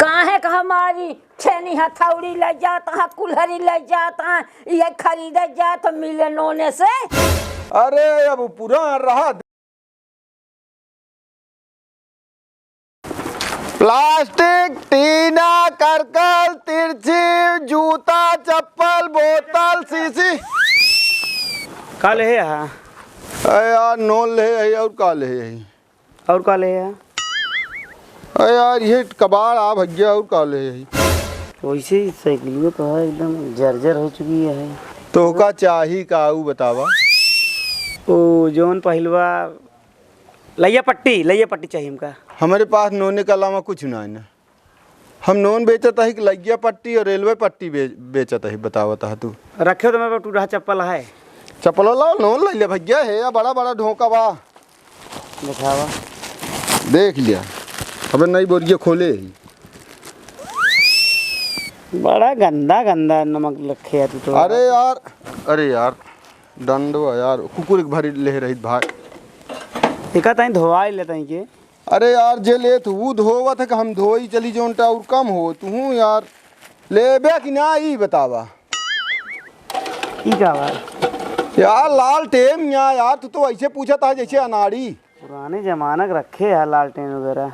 काहे का हमारी छेनी हथौड़ी ले जाता है, कुल्हड़ी ले जाता है, ये खरीदे जात मिले नोने से। अरे अब पूरा रहा प्लास्टिक, टीना, करकल, तिरछी, जूता, चप्पल, बोतल, शीशी। काले है यहाँ? अरे यार नोन ले है और काले है और काले है? अरे यार ये कबाड़ आ भैया और काले है। वैसे ही साइकिल तो है एकदम जर्जर हो चुकी है। तो का चाही काऊ बतावा। ओ जोन पहलवा लैया पट्टी चाहिए हमका। हमारे पास नोने के अलावा कुछ ना है ना। हम नोन बेचता है कि लगिया पट्टी और रेलवे पट्टी बेचता है। बतावता है तू रखे तो मेरे टूटा चप्पल है। चप्पल ला नोन ले लिया भैया है या बड़ा बड़ा ढोका बा दिखावा देख लिया। अबे नई बोरिया खोले ही बड़ा गंदा गंदा नमक रखे है तू तो। अरे यार डंडवा यार कुकुर एक भरी ले रही भाई। एक ताई धोवाई लेता है के। अरे यार जे ले तू धोवा था कि हम धोई चली जोनटा और कम हो तू यार ले बे कि ना ई बतावा। ई का बात यार लाल टेम यार तू तो ऐसे पूछा था जैसे अनाड़ी। पुराने जमाना के रखे है लालटेन वगैरह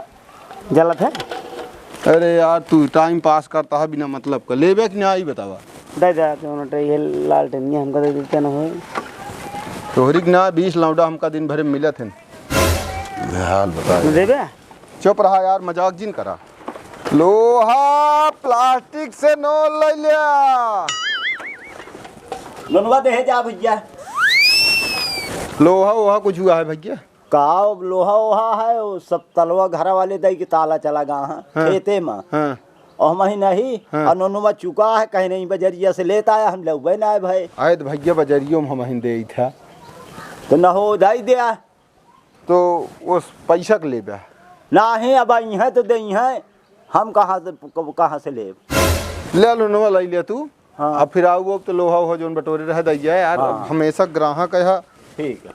जलत है। अरे यार तू टाइम पास करता है बिना मतलब का। ले बे कि ना ई बतावा। दे दे ये लालटेन हमका दे देते ना हो तोहरी ना 20 लौंडा हमका दिन भर में मिलत है। हाल बता देबे। चुप रहा यार मजाक जिन करा। लोहा प्लास्टिक से नोन ले लिया। लोनवा दे जा भैया। लोहा वोहा कुछ हुआ है भैया? का लोहा वोहा है वो सब तलवा घर वाले दई के ताला चला गा है खेते में। हाँ। और हम नहीं और नोनुमा चुका है कहीं नहीं बजरिया से लेता है हम लोग ना भाई आए तो भैया बजरियो में हम दे था तो न हो दाई दिया तो उस पैसा के ले बे ना है अब आई है तो दई है हम कहाँ से ले ले लो नवा ले लिया तू। हाँ। अब फिर आओ तो लोहा हो जो बटोरे रह दैया यार। हाँ। हमेशा ग्राहक है। ठीक है।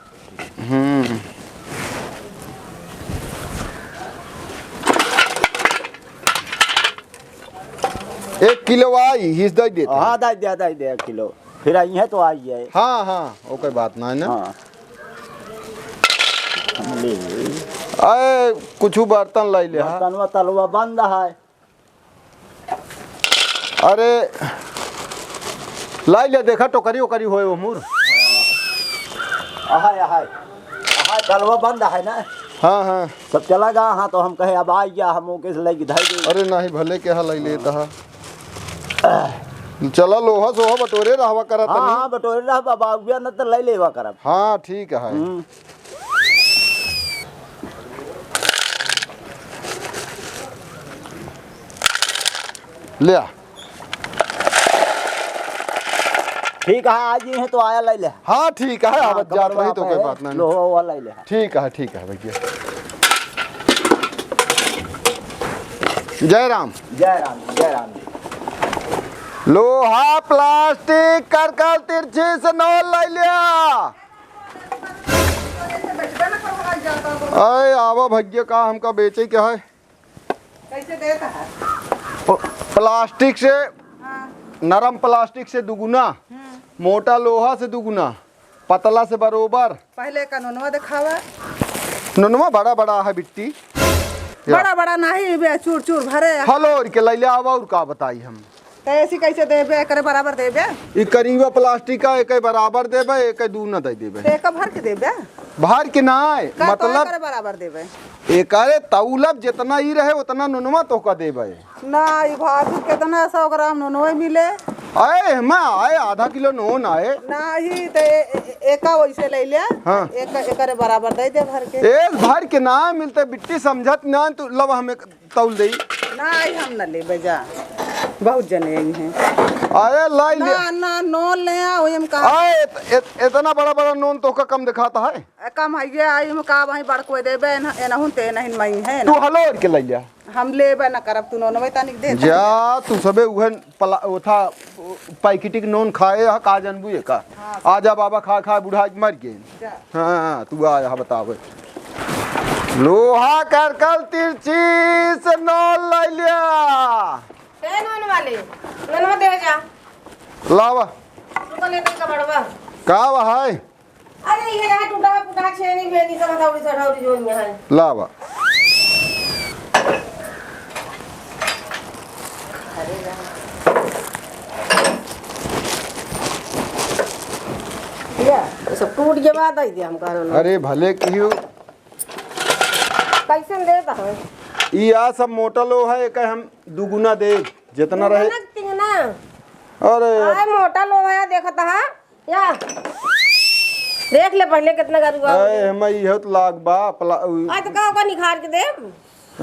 1 किलो आई हिस दे देते। हाँ दाई दिया किलो फिर आई है तो आई है। हाँ हाँ ओके बात ना है ना। हाँ ले आए कुछ बर्तन ले ले। तनवा तलवा बंद है। अरे लाई ले देखा टोकरी ओकरी होए वो मुर। आहाय तलवा बंद है ना। हाँ हाँ सब चला गा। हाँ तो हम कहे अब आ गया हम ओके से लगी धाई दे। अरे नहीं भले के लाई लेता है। चला लोहा सोहा बटोरे रहवा करत हाँ नहीं। हाँ बटोरे रहा बाबा गया न तो ले लेवा करब। हाँ ठीक है। ले आ। ठीक है आज ही है तो आया ले ले। हाँ ठीक है अब जा रही तो कोई बात नहीं। लोहा वाला ले ले। ठीक है भैया। जय राम। जय राम। लोहा प्लास्टिक करकल तिरछी से नोल ले लिया। अरे आवा भैया का हमका बेचे क्या है? कैसे देता है? प्लास्टिक से नरम प्लास्टिक से दुगुना, मोटा लोहा से दुगुना, पतला से बरोबर। पहले का नोनवा दिखावा। नोनवा बड़ा बड़ा है बिट्टी। बड़ा नहीं बे चूर चूर भरे। हलो के ले लिया आवा और का बताई हम। तो ऐसी कैसे देबे करे बराबर देबे? ई करीबा प्लास्टिक का एक बराबर देबे एक दूना दे देबे। तो एक भर के देबे? भर के ना है का मतलब करे बराबर देबे? एक अरे तौलब जितना ही रहे उतना नुनवा तो का देबे। ना ई भाभी कितना 100 ग्राम नोनवा मिले? आए मैं आए आधा किलो नोन आए। नहीं तो एका वैसे ले ले। हाँ। एक करे बराबर दे दे भर के। एक भर के ना मिलते बिट्टी समझत ना तू लब हमें तौल दे। नहीं हम न ले बेजा बहुत जने हैं। अरे लाई ले ना नोन ले आओ हम का। आए इतना बड़ा बड़ा नोन तो का कम दिखाता है। कम है ये आई हम का वही बड़ कोई देबे एनहुं ते नहीं मई है तू ना। हलो के ले लिया। हम लेबे ना करब तू नोनवा तनिक दे। जा तू सबे उहन वो था पैकेटिक नोन खाए हा का जानबू ये का। आजा बाबा खा बूढ़ा मर गए। हाँ तू आया बतावे। लोहा करकल तिरछी से नोन ले लिया। ले ननवा दे जा लावा तू तो ले नहीं कबड़वा का है अरे ये रहा टूटा फूटा छेनी भेनी सब हथौड़ी सठौड़ी जो में है लावा ये सब टूट के बाद आई दे हम कह अरे भले क्यों कैसे देता है ई आ सब मोटलो है एक हम दुगुना दे जितना रहे ना अरे आए मोटा लोग है देखता है या देख ले पहले कितना गरुआ अरे मैं यह तो लाग बा आज तो का निखार के दे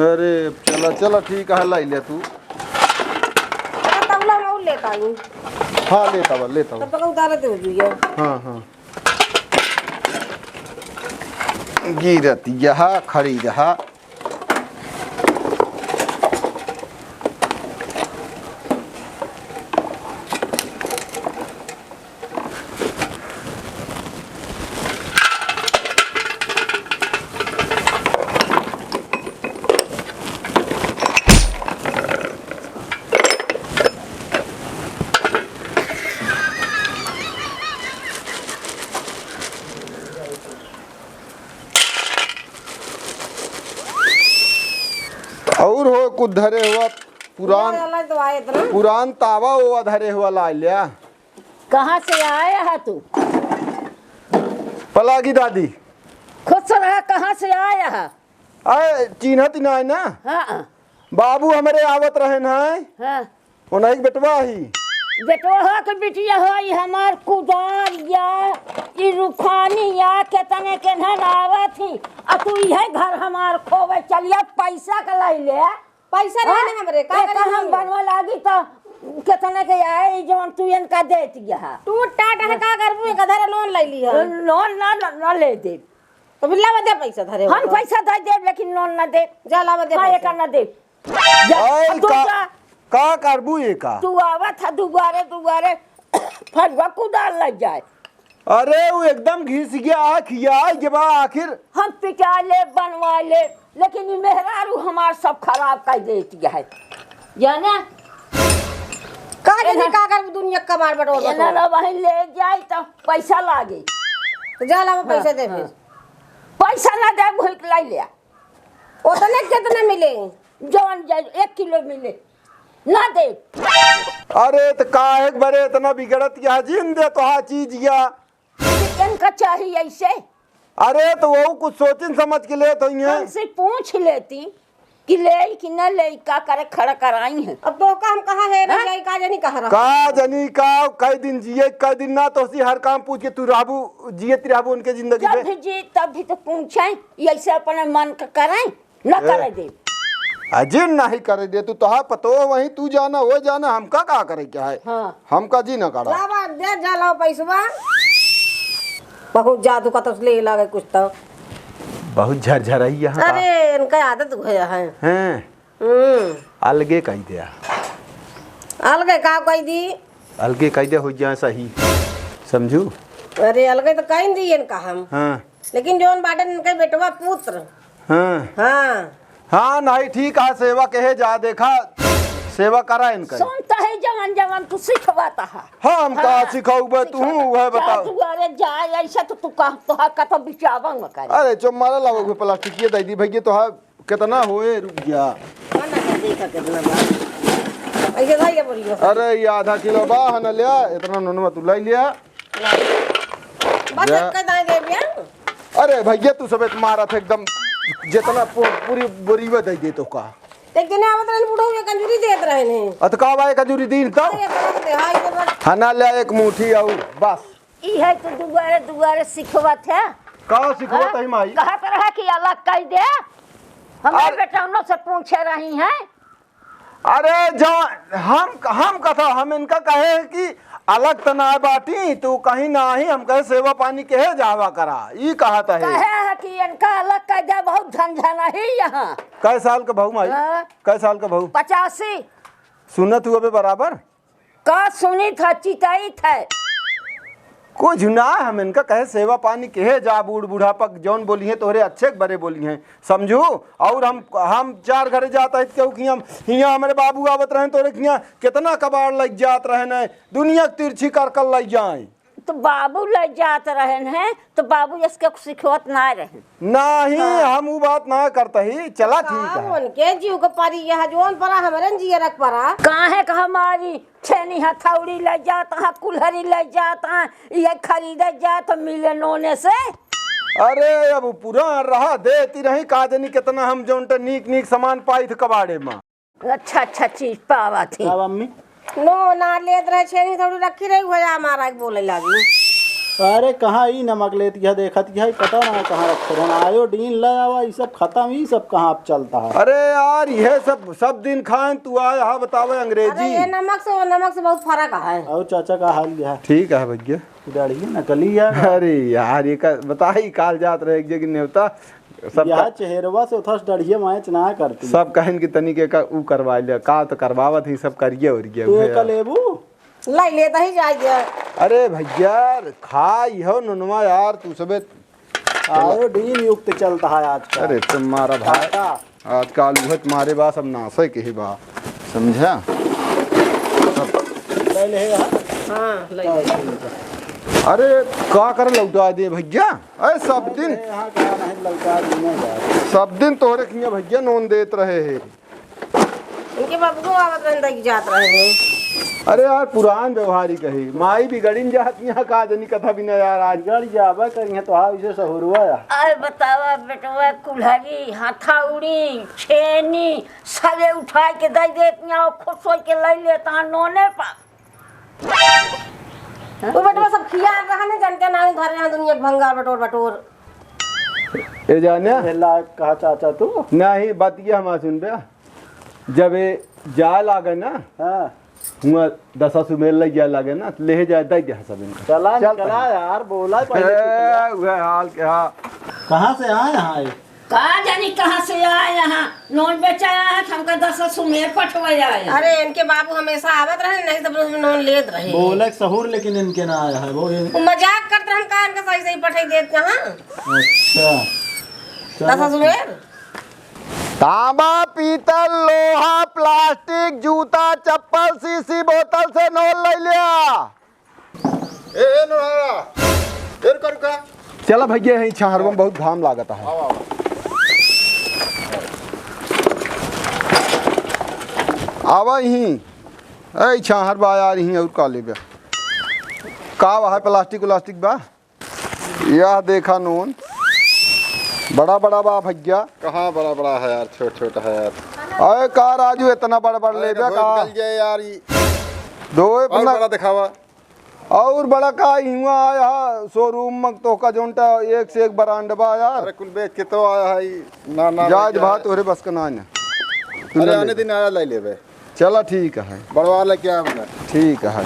अरे चला चला ठीक है लाई ले तू तबला मैं लेता हूँ हाँ लेता तब तक उतारे दे जुइए हाँ हाँ गिरत यहाँ खड़ी रहा और हो कुछ धरे हुआ पुरान तावा हुआ धरे हुआ ला लिया कहाँ से आया है तू? पला की दादी खुद से रहा, कहाँ से आया है? अरे चिन्हत ना है ना हाँ बाबू हमारे आवत रहे ना हाँ उन्हें बेटवा ही बेटोहा के बिटिया हो ई हमार कुदारिया ई रुखानिया केतने के धन आवत थी आ तू इहे घर हमार खोवे चलिया पैसा का लाई ले पैसा रहने हमरे का हम बनवा लागी तो केतने के आए जवन तू इनका दे दिया टूट टाट है का करबू का धरे लोन ले लिया लोन ना ले दे तो बिल्ला में दे पैसा धरे हम पैसा दे दे लेकिन लोन ना दे जा लावा दे का ना दे ओए का करबू ये का तू आवत है दुबारे फरवा कुदार लग जाए अरे वो एकदम घिस गया खिया के बा आखिर हम पिटा ले बनवा ले लेकिन ये मेहरारू हमार सब खराब कर देती है जाना का जने का कर दुनिया कमार बटोर ना ना वहीं ले जाए तो पैसा लागे तो जा लावा पैसा दे फिर पैसा ना दे भूख लाई ले उतने कितने मिले जवन जाए 1 किलो मिले ना दे अरे तो काहे बरे इतना बिगड़त या जिन दे तो हा चीज या इनका चाहिए ऐसे अरे तो वो कुछ सोचिन समझ के ले तो ये हमसे पूछ लेती कि ले कि न ले का करे खड़ा कराई है अब तो का हम कहा है भैया का जनी कह रहा का जनी का कई दिन जिए कई दिन ना तो सी हर काम पूछ के तू राबू जियत रहबू उनके जिंदगी जब में भी जी तब भी तो पूछे ऐसे अपने मन का कराई न करे दे अजिन नहीं करे दे तू तो पतो वहीं तू जाना वो जाना हमका का करे क्या है हाँ। हमका जी ना करा लावा दे जा लाओ पैसा बहुत जादू का तो ले लागे कुछ तो बहुत झरझराई यहाँ अरे इनका आदत गया है हैं अलगे कह दिया अलगे का कह दी अलगे कह दे हो जाए सही समझू अरे अलगे तो कह दी इनका हम हाँ लेकिन जोन बाटन इनके बेटवा पुत्र हाँ हाँ हाँ नहीं ठीक है सेवा कहे जा देखा सेवा करा इनका सुनता है जवान जवान तू सिखवाता है हाँ हम कहा सिखाऊ बे तू वह बताओ अरे जाए ऐसा तो तू कह तो का तो बिचावा में करे अरे चो मारा लाओ प्लास्टिक ये दे दी भैया तो हा कितना होए रुक गया देखा कितना बात ऐसे भाई बोलियो अरे ये आधा किलो बा न लिया इतना नोनवा तू ले लिया बस एक दाई दे बिया अरे भैया तू सब मारा था एकदम जितना पूरी बोरी में दे तो का एक दिन आवत रहन बुढ़ऊ ये कंजूरी देत रहे ने अत का भाई कजूरी दिन तो अरे दे हाय तो खाना ले एक मुट्ठी और बस ई है तो दुबारे सिखवत है का सिखो तही माई कहा तो रहा कि अलग कह दे हमारे बेटा से पूछे रही हैं अरे जब हम कथा हम इनका कहे कि अलग तना बाटी तू कहीं ना ही हम कहे सेवा पानी कहे जावा करा ई कहा था कहे है कि इनका अलग कह दे बहुत झंझना ही यहाँ कै साल का भाऊ माई हाँ। कै साल का भाऊ 85 सुनत हुआ बे बराबर का सुनी था चिताई था कोई झुना हम इनका कहे सेवा पानी कहे जा बूढ़ बूढ़ापक जौन बोली है तोहरे अच्छे बड़े बोली हैं समझू। और हम 4 घरे जाता है क्योंकि हम हियाँ हमारे बाबू आवत रहे तोरे हियाँ कितना कबाड़ लग जात रहे न दुनिया तिरछी कर कर लग जाए। तो बाबू ले जात रहन है तो बाबू इसके सिखवत ना रहे नहीं हम वो बात ना करते ही चला ठीक है। उनके जीव को परी यह जोन परा हमारे जिया रख परा कहाँ है कि हमारी छेनी हथौड़ी ले जाता है कुल्हरी ले जाता है ये खरीदे जात मिले नोने से। अरे अब पूरा रहा देती रही काजनी कितना हम जो नीक नीक सामान पाई थे कबाड़े में। अच्छा चीज पावा थी। क्या मम्मी? नो ना लेत रहे छेनी थोड़ी रखी रही भैया हमारा बोले लगी। अरे कहाँ ही नमक लेती है देखती है पता ना कहाँ रखे रहना आयोडीन लगावा ये सब खत्म ही सब कहाँ अब चलता है। अरे यार यह सब दिन खाएं तू आया हाँ बतावे अंग्रेजी। अरे ये नमक से बहुत फर्क है। और चाचा का हाल क्या है? ठीक है भैया। दाढ़ी नकली है। अरे यार ये बता ही काल जात रहे एक जगह न्योता सब यह चेहरवा से उठस डढ़िए मैच ना करती सब कहन की तनिके का ऊ करवा लिया का तो करवावत ही सब करिए और गया तू एक लेबू लाई लेता ही जाए। अरे भैया खाई हो नुनवा यार तू सबे आयोडीन युक्त चलता है आजकल। अरे तुम्हारा भाई आजकल वह तुम्हारे बात सब नासे के ही बा समझा। ले ले हाँ ले अरे का कर लौटा दे भैया अरे सब दिन यहाँ कहाँ नहीं लौटा दूंगा यार। सब दिन तोहरे खिया भैया नोन देत रहे हैं। इनके बाबू को आवत रहता की जात रहे हैं। अरे यार पुरान व्यवहारी कही माई बिगड़ी जाती यहाँ काजनी कथा बिना यार आज गड़ जाबा करिए तो हाँ इसे सहरुआ या। अरे बतावा बेटवा कुल्हरी हथौड़ी छेनी सबे उठा के दे देती हैं और खुश हो के ले लेता नोने पर। वो बेटवा सब खिया रहा ने जनके ना धरे हैं दुनिया भंगार बटोर। ए जाने हेला कहा चाचा तू नहीं बात ये हम सुन बे जब ये जा लागे ना हाँ हुआ दसा सुमेल लग जा लागे ना ले जाए दे जा सब इनका चला चल चला यार बोला पहले वह हाल क्या कहाँ से आए यहाँ आए? कहा जानी कहाँ से आया यहाँ नोन बेचाया है हमका 10 सुमेर पटवाया है। अरे इनके बाबू हमेशा आवत रहे नहीं तो उसमें नॉन लेत रहे। बोले सहूर लेकिन इनके ना आया है वो मजाक करते हम का इनका सही पठाई देते हैं। अच्छा 10 सुमेर तांबा पीतल लोहा प्लास्टिक जूता चप्पल सीसी बोतल से नोल ले लिया। ए नोरा देर कर का चला भैया यही छहरवा में बहुत घाम लागता है। आवा यहीं ऐ छहर बा यार यहीं और का लेबे का वहाँ प्लास्टिक व्लास्टिक बा यह देखा नोन बड़ा बड़ा बा भैया। कहाँ बड़ा बड़ा है यार छोटा छोटा है यार। अरे का राजू इतना बड़ा बड़ा ले बे का जाए यार ये दो और अपना बड़ा दिखावा और बड़ा का हुआ आया शोरूम में तो का जोनटा एक से एक ब्रांड बा यार। अरे कुल बेच के तो आया है ना ना जाज भात तोरे बस का ना है। अरे आने दिन आया ले लेबे चला ठीक है बड़वा ले क्या हमने ठीक है।